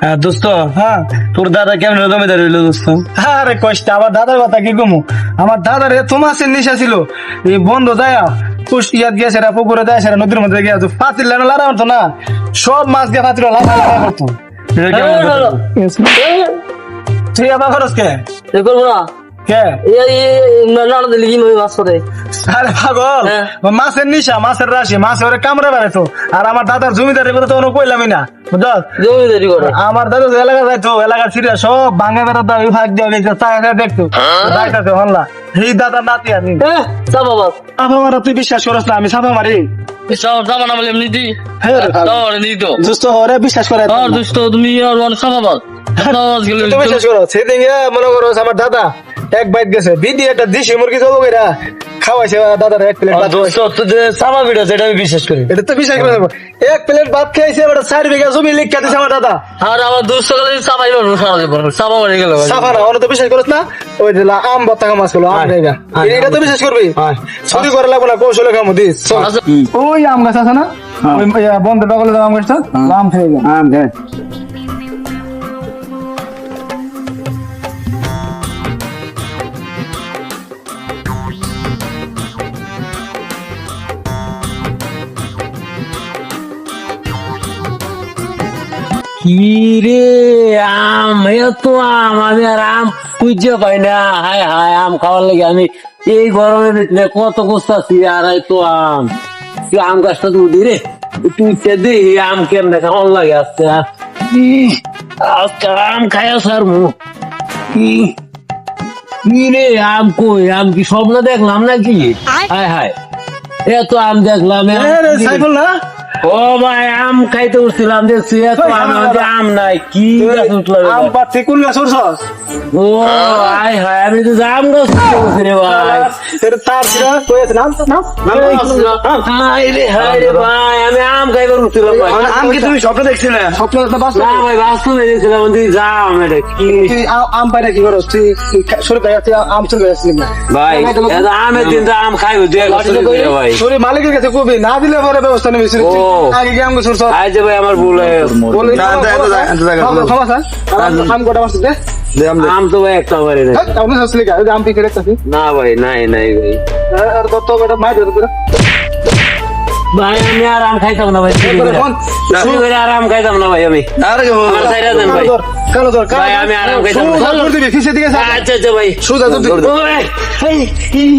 হ্যাঁ দোস্ত, হ্যাঁ তোর দাদা কেমন জমিদার হইলো দোস্ত? আরে কষ্ট, আমার দাদার কথা কি কমু। আমার দাদার এত মাছের নেশা ছিল, এই বন্ধ যায় কুষ্টিয়াত গিয়েছে, পুকুরে যায়, নদীর মধ্যে গিয়ে পাতিল লাড়া মারতো না, সব মাছ দিয়ে পাতিল লাড়া করতো। এটা কেমন কথা? তুই আবার খরচ কে করবো না কে? নাড়া দিলে কি মাছ করে? আরে পাগল, হ্যাঁ। মাছের নিশা, মাছের রাশি, মাছ ওরে কামড়ে বেড়াইতো। আর আমার দাদার জমিদারের কথা তো কইলামই না, বুঝল? জমিদারি করে। আমার দাদা যে এলাকা যাইতো, এলাকার ছিড়া সব ভাঙা বেড়াতো, ওই ভাগ দিয়ে দেখতো যাইতাছে হল্লা। এই দাদার নাতি আমি। চাপা বাস সাফা মারা তুই বিশ্বাস করস না? আমি সাফা মারি। চাপা না বলে এমনি দি হ্যাঁ রে, নিত দুষ্ট ওরে বিশ্বাস করে। আর দুষ্ট তুমি আর অনেক চাপা বাস তুমি বিশ্বাস করো? সেদিন মনে করো আমার দাদা এক বাইট গেছে, বিধি একটা দিশি মুরগি জব কইরা খাওয়াইছে দাদার এক প্লেট ভাত। সাবা ভিডিও যেটা আমি বিশ্বাস করি। এটা তো বিশ্বাস করে এক প্লেট ভাত খাইছে, এবার 4 বিঘা জমি লিখা দিছে আমার দাদা। আর আমার দুষ্ট চাপাই সারা জীবন চাপা মারি গেল সাফা না, ওরা তো বিশ্বাস করছ না? ওই যে আম বত্তা মাছ করলো, আম খাইগা, এটা তো বিশ্বাস করবি? চুরি করে লাগবো না, কৌশলে খামো দিস। ওই আম গাছ আছে না, ওই বন্ধের বগলে আম গাছটা, আম খাইগা, আম খাই। কি রে আম, এত আম, আমি আর আম খুঁজে পাই না। হায় হায়, আম খাওয়ার লাগে আমি এই গরমের ভিতরে কত কষ্টাছি। আর এই তো আম, তুই আম গাছটা তুই রে, তুই দে আম কেমনে খাওয়ার লাগে আজকে। আজকে আম খাইয়া সার মুখ কি রে, আম কই? আম কি স্বপ্ন দেখলাম নাকি? হায় হায়, এত আম দেখলাম। সাইফুল না? ও ভাই, আম খাইতে উঠছিলাম, দেখছি এত আম নাই। কি গাছ উঠলো রে আম ভাই? পাতি কোন গাছ উঠছস? ও হায় হায়, আমি তো আম গাছ উঠছি রে ভাই। এটা তার ছিল, কইছ নাম নাম হায় রে হায় রে ভাই, আমি আম খাইবার উঠছিলাম ভাই। আম কি তুমি স্বপ্ন দেখছিলে? স্বপ্ন তো বাস্তব। না ভাই, বাস্তবে দেখছিলাম। তুই যাম এটা কি তুই আম পাইরা কি করস? তুই শুরু করে আম চলে আসছিস না ভাই? এত আমের দিন তো আম খাইব ভাই। সরি, মালিকের কাছে কবি, না দিলে পরে ব্যবস্থা নেবে। আগে কি আম গাছ উঠছস? আজ যে ভাই আমার ভুল হয়ে আম গোটা মাছ দে। আম তো ভাই একটা পারে না। আপনি হাসলে কি আম পিকে রাখতাছি? না ভাই, নাই নাই ভাই। আর কত বেটা মাই ধরে করে ভাই আমি আর আম খাইতাম না ভাই। শুরু করে আর আম খাইতাম না ভাই আমি। আমার সাইরা দেন ভাই। কালো ধর ভাই আমি আর আম খাইতাম না। সুদা দিবি, কিসে দিকে আচ্ছা আচ্ছা ভাই। সুদা ধর। ওই, এই,